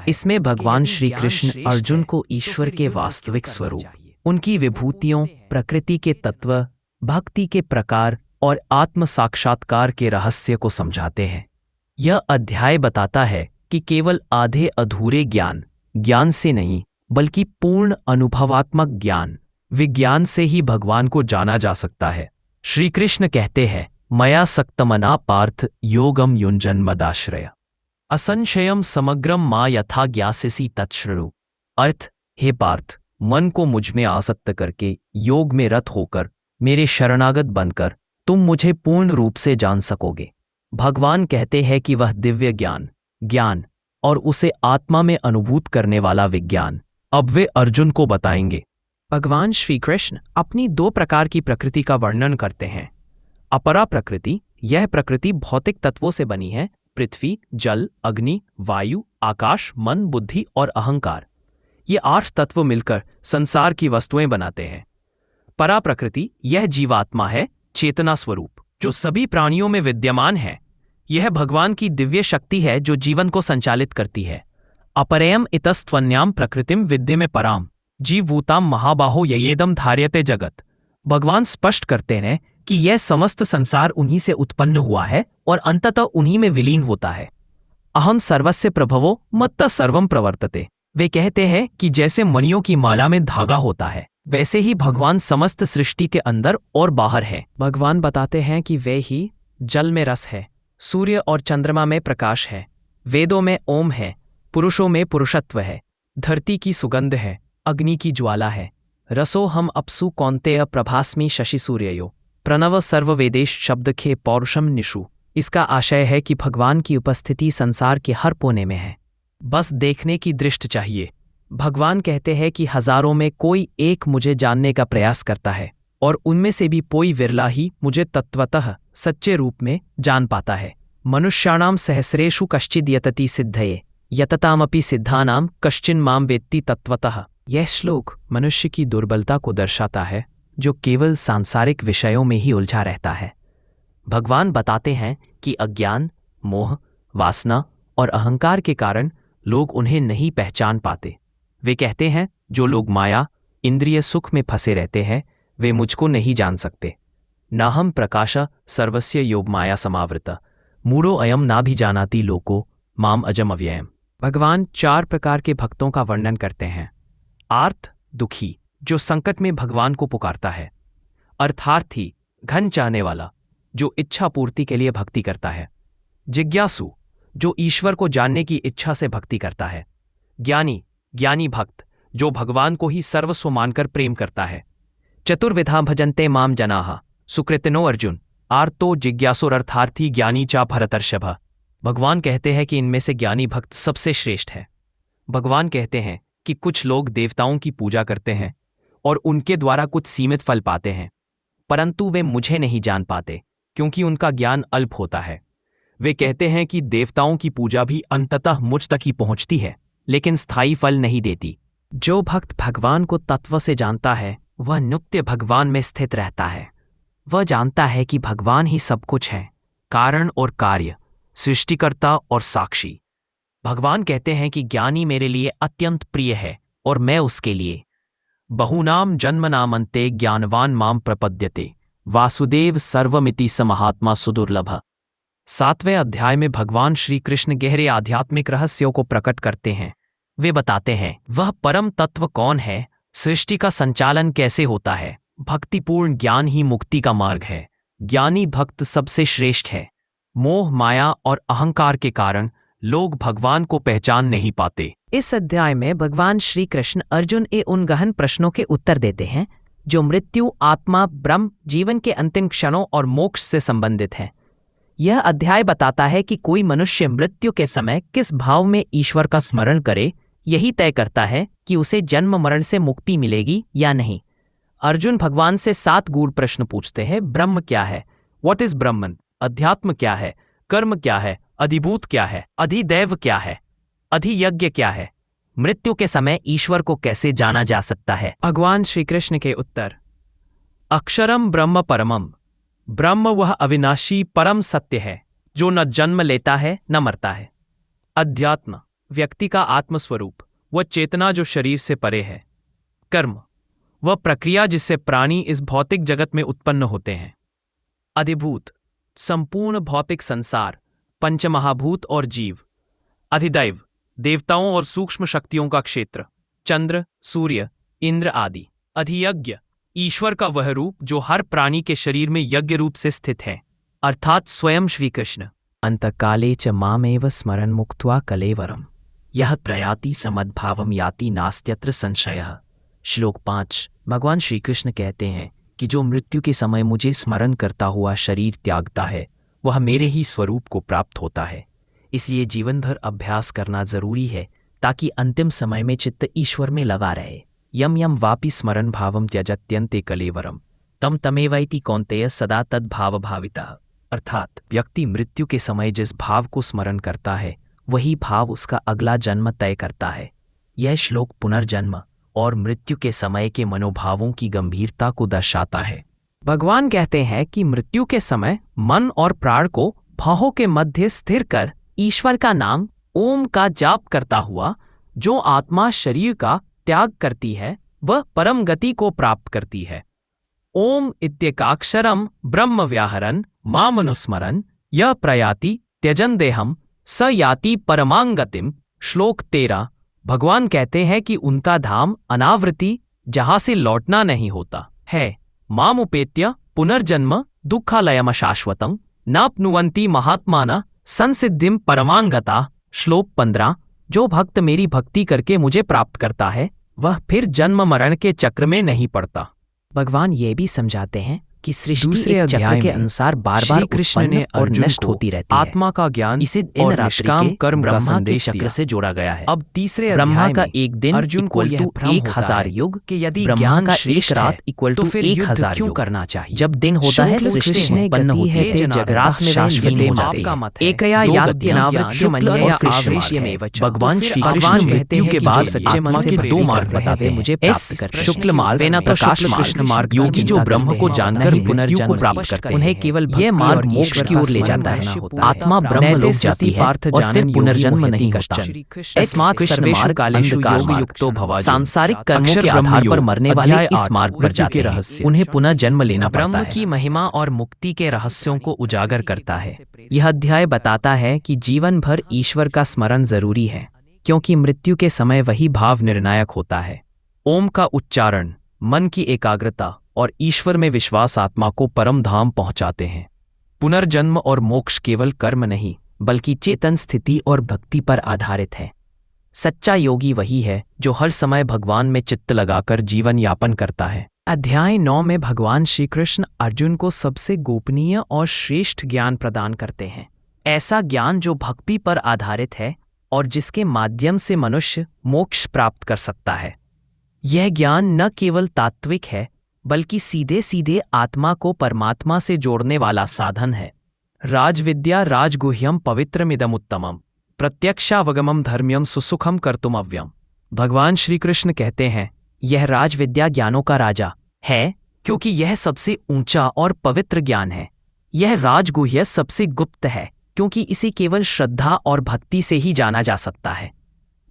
Speaker 1: इसमें भगवान श्री कृष्ण अर्जुन को ईश्वर के वास्तविक स्वरूप, उनकी विभूतियों, प्रकृति के तत्व, भक्ति के प्रकार और आत्म साक्षात्कार के रहस्य को समझाते हैं। यह अध्याय बताता है कि केवल आधे अधूरे ज्ञान से नहीं बल्कि पूर्ण अनुभवात्मक ज्ञान, विज्ञान से ही भगवान को जाना जा सकता है। श्री कृष्ण कहते हैं, मया सक्तमना पार्थ योगम युञ्जन मदाश्रय असंशयम समग्रम मा यथा ज्ञास्यसि तच्छृणु। अर्थ, हे पार्थ, मन को मुझ में आसक्त करके योग में रत होकर मेरे शरणागत बनकर तुम मुझे पूर्ण रूप से जान सकोगे। भगवान कहते हैं कि वह दिव्य ज्ञान और उसे आत्मा में अनुभूत करने वाला विज्ञान अब वे अर्जुन को बताएंगे। भगवान श्री कृष्ण अपनी 2 प्रकार की प्रकृति का वर्णन करते हैं, अपरा प्रकृति, यह प्रकृति भौतिक तत्वों से बनी है। पृथ्वी, जल, अग्नि, वायु, आकाश, मन, बुद्धि और अहंकार, ये 8 तत्व मिलकर संसार की वस्तुएं बनाते हैं। परा प्रकृति, यह जीवात्मा है, चेतना स्वरूप, जो सभी प्राणियों में विद्यमान है। यह भगवान की दिव्य शक्ति है जो जीवन को संचालित करती है। अपरयम इतस्त्वन्याम प्रकृतिम विद्यमे पराम जीवभूताम महाबाहो ययेदम धार्यते जगत। भगवान स्पष्ट करते हैं कि यह समस्त संसार उन्हीं से उत्पन्न हुआ है और अंततः उन्हीं में विलीन होता है। अहं सर्वस्य प्रभवो मत्तः सर्वम प्रवर्तते। वे कहते हैं कि जैसे मणियों की माला में धागा होता है, वैसे ही भगवान समस्त सृष्टि के अंदर और बाहर है। भगवान बताते हैं कि वे ही जल में रस है, सूर्य और चंद्रमा में प्रकाश है, वेदों में ओम है, पुरुषों में पुरुषत्व है, धरती की सुगंध है, अग्नि की ज्वाला है। रसो हम अपसु कौन्तेय प्रभास्मि शशि सूर्ययो प्रणव सर्ववेदेश शब्द खे पौरुषम निषु। इसका आशय है कि भगवान की उपस्थिति संसार के हर कोने में है, बस देखने की दृष्टि चाहिए। भगवान कहते हैं कि हजारों में कोई एक मुझे जानने का प्रयास करता है और उनमें से भी कोई विरला ही मुझे तत्वतः सच्चे रूप में जान पाता है। मनुष्याणाम सहस्रेषु कश्चिद् यतति सिद्धये यततामपि सिद्धानाम कश्चिन् माम वेत्ति तत्वतः। यह श्लोक मनुष्य की दुर्बलता को दर्शाता है, जो केवल सांसारिक विषयों में ही उलझा रहता है। भगवान बताते हैं कि अज्ञान, मोह, वासना और अहंकार के कारण लोग उन्हें नहीं पहचान पाते। वे कहते हैं, जो लोग माया, इंद्रिय सुख में फंसे रहते हैं, वे मुझको नहीं जान सकते। नाहम प्रकाश सर्वस्य योगमाया समावृता मूढ़ो अयम ना भी जानाति लोको माम अजम अव्ययम। भगवान 4 प्रकार के भक्तों का वर्णन करते हैं। आर्त, दुखी, जो संकट में भगवान को पुकारता है। अर्थार्थी, धन चाहने वाला, जो इच्छा पूर्ति के लिए भक्ति करता है। जिज्ञासु, जो ईश्वर को जानने की इच्छा से भक्ति करता है। ज्ञानी, ज्ञानी भक्त, जो भगवान को ही सर्वस्व मानकर प्रेम करता है। चतुर्विधा भजन्ते माम जनाः सुकृतिनो अर्जुन आर्तो जिज्ञासुरर्थार्थी ज्ञानी चा भरतर्षभ। भगवान कहते हैं कि इनमें से ज्ञानी भक्त सबसे श्रेष्ठ है। भगवान कहते हैं कि कुछ लोग देवताओं की पूजा करते हैं और उनके द्वारा कुछ सीमित फल पाते हैं, परंतु वे मुझे नहीं जान पाते क्योंकि उनका ज्ञान अल्प होता है। वे कहते हैं कि देवताओं की पूजा भी अंततः मुझ तक ही पहुंचती है, लेकिन स्थायी फल नहीं देती। जो भक्त भगवान को तत्व से जानता है, वह नित्य भगवान में स्थित रहता है। वह जानता है कि भगवान ही सब कुछ है, कारण और कार्य, सृष्टिकर्ता और साक्षी। भगवान कहते हैं कि ज्ञानी मेरे लिए अत्यंत प्रिय है और मैं उसके लिए। बहुनाम जन्मनामन्ते ज्ञानवान माम प्रपद्यते वासुदेव सर्वमिति स महात्मा सुदुर्लभ। 7वें अध्याय में भगवान श्री कृष्ण गहरे आध्यात्मिक रहस्यों को प्रकट करते हैं। वे बताते हैं वह परम तत्व कौन है, सृष्टि का संचालन कैसे होता है। भक्तिपूर्ण ज्ञान ही मुक्ति का मार्ग है। ज्ञानी भक्त सबसे श्रेष्ठ है। मोह, माया और अहंकार के कारण लोग भगवान को पहचान नहीं पाते। इस अध्याय में भगवान श्री कृष्ण अर्जुन के उन गहन प्रश्नों के उत्तर देते हैं जो मृत्यु, आत्मा, ब्रह्म, जीवन के अंतिम क्षणों और मोक्ष से संबंधित हैं। यह अध्याय बताता है कि कोई मनुष्य मृत्यु के समय किस भाव में ईश्वर का स्मरण करे, यही तय करता है कि उसे जन्म मरण से मुक्ति मिलेगी या नहीं। अर्जुन भगवान से 7 गूढ़ प्रश्न पूछते हैं। ब्रह्म क्या है? व्हाट इज ब्रह्मन? अध्यात्म क्या है? कर्म क्या है? अधिभूत क्या है? अधिदैव क्या है? अधियज्ञ क्या है? मृत्यु के समय ईश्वर को कैसे जाना जा सकता है? भगवान श्री कृष्ण के उत्तर: अक्षरम ब्रह्म परमम। ब्रह्म वह अविनाशी परम सत्य है जो न जन्म लेता है न मरता है। अध्यात्म, व्यक्ति का आत्मस्वरूप, वह चेतना जो शरीर से परे है। कर्म, वह प्रक्रिया जिससे प्राणी इस भौतिक जगत में उत्पन्न होते हैं। अधिभूत, संपूर्ण भौतिक संसार, पंचमहाभूत और जीव। अधिदैव, देवताओं और सूक्ष्म शक्तियों का क्षेत्र, चंद्र, सूर्य, इंद्र आदि। अधियज्ञ, ईश्वर का वह रूप जो हर प्राणी के शरीर में यज्ञ रूप से स्थित है, अर्थात स्वयं श्री कृष्ण। अंतकाले च मामेव स्मरन् मुक्त्वा कलेवरम यह प्रयाति समद्भावम याति नास्त्यत्र संशयः। श्लोक 5। भगवान श्री कृष्ण कहते हैं कि जो मृत्यु के समय मुझे स्मरण करता हुआ शरीर त्यागता है, वह मेरे ही स्वरूप को प्राप्त होता है। इसलिए जीवन भर अभ्यास करना जरूरी है ताकि अंतिम समय में चित्त ईश्वर में लगा रहे। यम यम वापि स्मरण भावम त्यजत्यन्ते कलेवरम तम तमेवैति कौन्तेय सदा तद भाव भावितः। अर्थात व्यक्ति मृत्यु के समय जिस भाव को स्मरण करता है वही भाव उसका अगला जन्म तय करता है। यह श्लोक पुनर्जन्म और मृत्यु के समय के मनोभावों की गंभीरता को दर्शाता है। भगवान कहते हैं कि मृत्यु के समय मन और प्राण को भावों के मध्य स्थिर कर ईश्वर का नाम ओम का जाप करता हुआ जो आत्मा शरीर का त्याग करती है वह परम गति को प्राप्त करती है। ओम इत्येकाक्षरम ब्रह्म व्याहरन् मामनुस्मरन् यः प्रयाति त्यजन देहम स याति परमांगतिम। श्लोक 13। भगवान कहते हैं कि उनका धाम अनावृति जहां से लौटना नहीं होता है। मामुपेत्य पुनर्जन्म दुःखालयम शाश्वतं नाप्नुवन्ति महात्मानः संसिद्धिम परमांगता। श्लोक 15। जो भक्त मेरी भक्ति करके मुझे प्राप्त करता है वह फिर जन्म मरण के चक्र में नहीं पड़ता। भगवान ये भी समझाते हैं कि सृष्टि
Speaker 2: दूसरे
Speaker 1: एक चक्र
Speaker 2: अध्याय
Speaker 1: के
Speaker 2: में
Speaker 1: अनुसार बार-बार
Speaker 2: कृष्ण ने
Speaker 1: और
Speaker 2: अर्जुन
Speaker 1: नष्ट
Speaker 2: को
Speaker 1: होती रहती है।
Speaker 2: आत्मा का ज्ञान
Speaker 1: इसे
Speaker 2: और
Speaker 1: दिन
Speaker 2: निष्काम कर्म का
Speaker 1: ब्रह्मा के
Speaker 2: संदेश
Speaker 1: चक्र
Speaker 2: दिया।
Speaker 1: से जोड़ा गया है।
Speaker 2: अब तीसरे
Speaker 1: ब्रह्मा
Speaker 2: अध्याय
Speaker 1: का
Speaker 2: में
Speaker 1: एक दिन
Speaker 2: अर्जुन को यह भ्रम होता
Speaker 1: 1000
Speaker 2: है
Speaker 1: युग
Speaker 2: कि यदि
Speaker 1: ब्रह्मा
Speaker 2: ज्ञान
Speaker 1: का एक
Speaker 2: श्रेष्ठ
Speaker 1: रात
Speaker 2: है,
Speaker 1: इक्वल
Speaker 2: तो
Speaker 1: टू
Speaker 2: फिर युद्ध
Speaker 1: 1000
Speaker 2: क्यों
Speaker 1: युग
Speaker 2: करना चाहिए?
Speaker 1: जब दिन होता है
Speaker 2: शुक्ल
Speaker 1: सृष्टि
Speaker 2: कृष्ण
Speaker 1: उत्पन्न
Speaker 2: गति
Speaker 1: होती
Speaker 2: है
Speaker 1: है
Speaker 2: ते
Speaker 1: जब रात
Speaker 2: जगरात
Speaker 1: में
Speaker 2: शाश्वती
Speaker 1: लीन हो
Speaker 2: हो
Speaker 1: जाती
Speaker 2: जाती
Speaker 1: है।
Speaker 2: है। एक
Speaker 1: एकया
Speaker 2: दो
Speaker 1: याति
Speaker 2: गतियां
Speaker 1: नावृत्य
Speaker 2: शुक्ल
Speaker 1: मन्यया
Speaker 2: और
Speaker 1: आवेश्य
Speaker 2: कृष्ण
Speaker 1: में
Speaker 2: है।
Speaker 1: वच।
Speaker 2: भगवान
Speaker 1: तो फिर
Speaker 2: श्री
Speaker 1: भगवान
Speaker 2: कृष्ण
Speaker 1: कहते हैं
Speaker 2: के
Speaker 1: कि
Speaker 2: बाद
Speaker 1: जो सच्चे मन से
Speaker 2: के
Speaker 1: भक्ति
Speaker 2: दो
Speaker 1: करते
Speaker 2: मार्ग
Speaker 1: हैं,
Speaker 2: बताते
Speaker 1: वे
Speaker 2: हैं।
Speaker 1: मुझे प्राप्त करते हैं।
Speaker 2: शुक्ल मार्ग
Speaker 1: वे न तो
Speaker 2: प्रकाश
Speaker 1: शुक्ल
Speaker 2: मार्ग,
Speaker 1: कृष्ण मार्ग
Speaker 2: योगी जो ब्रह्म को जानकर
Speaker 1: नहीं
Speaker 2: मृत्यु को
Speaker 1: पुनर्जन्म
Speaker 2: प्राप्त करते हैं।
Speaker 1: उन्हें केवल
Speaker 2: ये
Speaker 1: भक्ति
Speaker 2: मार्ग
Speaker 1: और
Speaker 2: मोक्ष
Speaker 1: ईश्वर
Speaker 2: की
Speaker 1: का
Speaker 2: ओर ले
Speaker 1: स्मरण
Speaker 2: जाता
Speaker 1: करना
Speaker 2: है।
Speaker 1: होता है।
Speaker 2: आत्मा ब्रह्म लोक जाती है
Speaker 1: पार्थ
Speaker 2: और फिर
Speaker 1: जानन
Speaker 2: पुनर्जन्म
Speaker 1: योगी
Speaker 2: नहीं
Speaker 1: मोहिति
Speaker 2: होता।
Speaker 1: कश्चन। तस्मात् सर्वेषु कालेषु योगयुक्तो भव। सांसारिक कर्मों
Speaker 2: अक्षर
Speaker 1: के
Speaker 2: ब्रह्म
Speaker 1: आधार पर
Speaker 2: योग,
Speaker 1: मरने वाले
Speaker 2: अध्याय
Speaker 1: इस
Speaker 2: 8,
Speaker 1: मार्ग पर
Speaker 2: मृत्यु
Speaker 1: जाते
Speaker 2: के
Speaker 1: हैं।
Speaker 2: रहस्य।
Speaker 1: उन्हें पुनः जन्म लेना पड़ता
Speaker 2: ब्रह्म
Speaker 1: है। की महिमा और मुक्ति के रहस्यों को उजागर करता है। यह अध्याय बताता है कि जीवन भर ईश्वर का स्मरण जरूरी है क्योंकि मृत्यु के समय वही भाव निर्णायक होता है। ओम का उच्चारण, मन की एकाग्रता और ईश्वर में विश्वास आत्मा को परम धाम पहुंचाते हैं। पुनर्जन्म और मोक्ष केवल कर्म नहीं बल्कि चेतन स्थिति और भक्ति पर आधारित है। सच्चा योगी वही है जो हर समय भगवान में चित्त लगाकर जीवन यापन करता है। अध्याय 9 में भगवान श्री कृष्ण अर्जुन को सबसे गोपनीय और श्रेष्ठ ज्ञान प्रदान करते हैं। ऐसा ज्ञान जो भक्ति पर आधारित है और जिसके माध्यम से मनुष्य मोक्ष प्राप्त कर सकता है। यह ज्ञान न केवल तात्विक है बल्कि सीधे सीधे आत्मा को परमात्मा से जोड़ने वाला साधन है। राजविद्या राजगुह्यम पवित्रमिदमुत्तमम प्रत्यक्षावगमम धर्म्यम सुसुखम कर्तुमव्यम। भगवान श्री कृष्ण कहते हैं यह राजविद्या ज्ञानों का राजा है क्योंकि यह सबसे ऊंचा और पवित्र ज्ञान है। यह राजगुह्य सबसे गुप्त है क्योंकि इसे केवल श्रद्धा और भक्ति से ही जाना जा सकता है।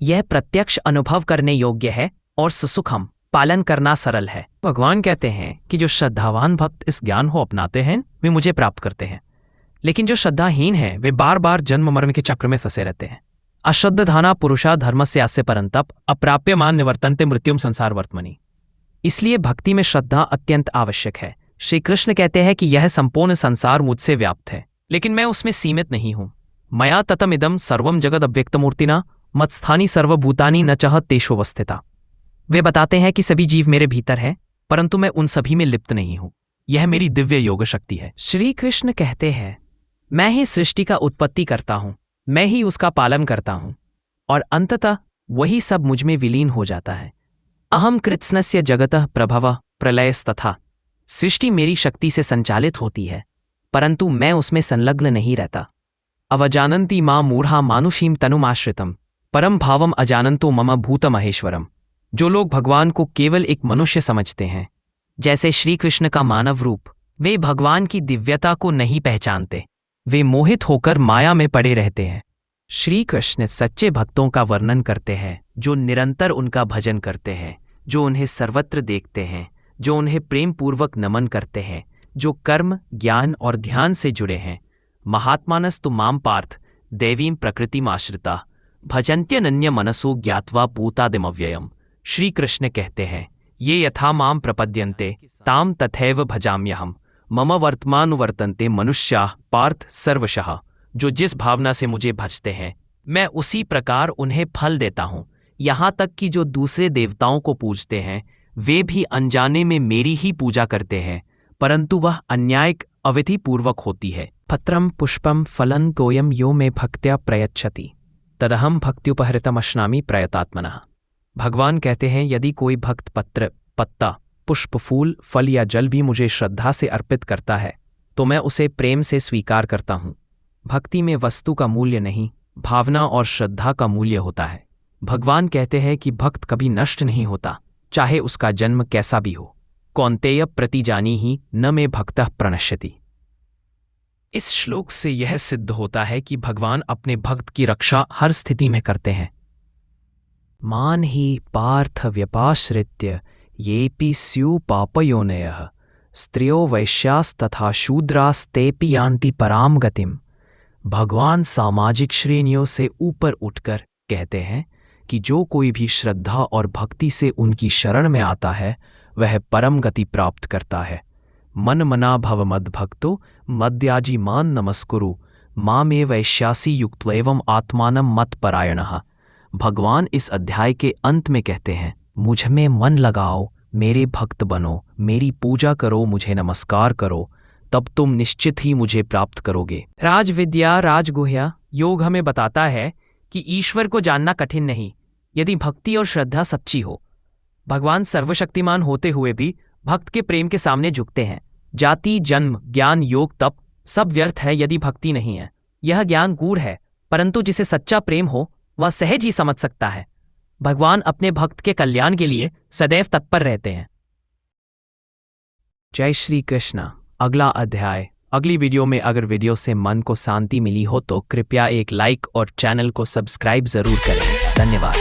Speaker 1: यह प्रत्यक्ष अनुभव करने योग्य है और सुसुखम पालन करना सरल है। भगवान कहते हैं कि जो श्रद्धावान भक्त इस ज्ञान को अपनाते हैं वे मुझे प्राप्त करते हैं, लेकिन जो श्रद्धाहीन हैं वे बार बार जन्म मरण के चक्र में फंसे रहते हैं। अश्रद्धाना पुरुषा धर्मस्यास्य परंतप अप्राप्यमान निवर्तन्ते मृत्युम संसार वर्तमनि। इसलिए भक्ति में श्रद्धा अत्यंत आवश्यक है। श्री कृष्ण कहते हैं कि यह संपूर्ण संसार मुझसे व्याप्त है लेकिन मैं उसमें सीमित नहीं हूं। मया ततमिदम सर्वम जगद अव्यक्तमूर्तिना मत्स्थानी सर्वभूतानि न चह तेषोवस्थिता। वे बताते हैं कि सभी जीव मेरे भीतर हैं परंतु मैं उन सभी में लिप्त नहीं हूं। यह मेरी दिव्य योग शक्ति है। श्री कृष्ण कहते हैं मैं ही सृष्टि का उत्पत्ति करता हूं, मैं ही उसका पालन करता हूं और अंततः वही सब मुझ में विलीन हो जाता है। अहम कृत्स्नस्य जगतः प्रभवः प्रलयस्तथा। सृष्टि मेरी शक्ति से संचालित होती है परंतु मैं उसमें संलग्न नहीं रहता। अवजानन्ति मां मूढ़ा मानुषीम तनुमाश्रितम परम भावम अजानन्तो मम भूतमहेश्वरम। जो लोग भगवान को केवल एक मनुष्य समझते हैं जैसे श्री कृष्ण का मानव रूप, वे भगवान की दिव्यता को नहीं पहचानते। वे मोहित होकर माया में पड़े रहते हैं। श्री कृष्ण सच्चे भक्तों का वर्णन करते हैं जो निरंतर उनका भजन करते हैं, जो उन्हें सर्वत्र देखते हैं, जो उन्हें प्रेम पूर्वक नमन करते हैं, जो कर्म ज्ञान और ध्यान से जुड़े हैं। महात्मानस्तु माम पार्थ दैवीं प्रकृतिमाश्रिता भजन्त्यनन्य मनसो ज्ञात्वा भूतादिमव्ययम्। श्री कृष्ण कहते हैं ये यथा माम प्रपद्यन्ते ताम तथैव भजाम्यहम् मम वर्तमानुवर्तन्ते मनुष्याः पार्थ सर्वशः। जो जिस भावना से मुझे भजते हैं मैं उसी प्रकार उन्हें फल देता हूँ। यहाँ तक कि जो दूसरे देवताओं को पूजते हैं वे भी अनजाने में मेरी ही पूजा करते हैं परंतु वह अन्यायिक अविधिपूर्वक होती है। पत्रम पुष्पम फलं तोयम यो मे भक्त्या प्रयच्छति तदहम भक्त्युपहृतमश्नामि प्रयतात्मनः। भगवान कहते हैं यदि कोई भक्त पत्र पत्ता पुष्प, फूल, फल या जल भी मुझे श्रद्धा से अर्पित करता है तो मैं उसे प्रेम से स्वीकार करता हूँ। भक्ति में वस्तु का मूल्य नहीं, भावना और श्रद्धा का मूल्य होता है। भगवान कहते हैं कि भक्त कभी नष्ट नहीं होता, चाहे उसका जन्म कैसा भी हो। कौन्तेय प्रतिजानी ही न मे भक्तः प्रणश्यति। इस श्लोक से यह सिद्ध होता है कि भगवान अपने भक्त की रक्षा हर स्थिति में करते हैं। मान ही पार्थ व्यपाश्रित्य येपि स्यु पापयोनयः स्त्रियो वैश्यास्तथा शूद्रास्तेपि यान्ति पराम गतिम। भगवान सामाजिक श्रेणियों से ऊपर उठकर कहते हैं कि जो कोई भी श्रद्धा और भक्ति से उनकी शरण में आता है वह परम गति प्राप्त करता है। मन मना भव मद भक्तो मद्याजी मान नमस्कुरु मामे वैश्यासी युक्त्वैवं आत्मानं मत परायणः। भगवान इस अध्याय के अंत में कहते हैं, मुझ में मन लगाओ, मेरे भक्त बनो, मेरी पूजा करो, मुझे नमस्कार करो, तब तुम निश्चित ही मुझे प्राप्त करोगे। राजविद्या राजगुह्या योग हमें बताता है कि ईश्वर को जानना कठिन नहीं, यदि भक्ति और श्रद्धा सच्ची हो। भगवान सर्वशक्तिमान होते हुए भी भक्त के प्रेम के सामने झुकते हैं। जाति, जन्म, ज्ञान, योग, तप सब व्यर्थ है यदि भक्ति नहीं है। यह ज्ञान गूढ़ है, परंतु जिसे सच्चा प्रेम हो वह सहज ही समझ सकता है। भगवान अपने भक्त के कल्याण के लिए सदैव तत्पर रहते हैं। जय श्री कृष्ण। अगला अध्याय अगली वीडियो में। अगर वीडियो से मन को शांति मिली हो तो कृपया एक लाइक और चैनल को सब्सक्राइब जरूर करें। धन्यवाद।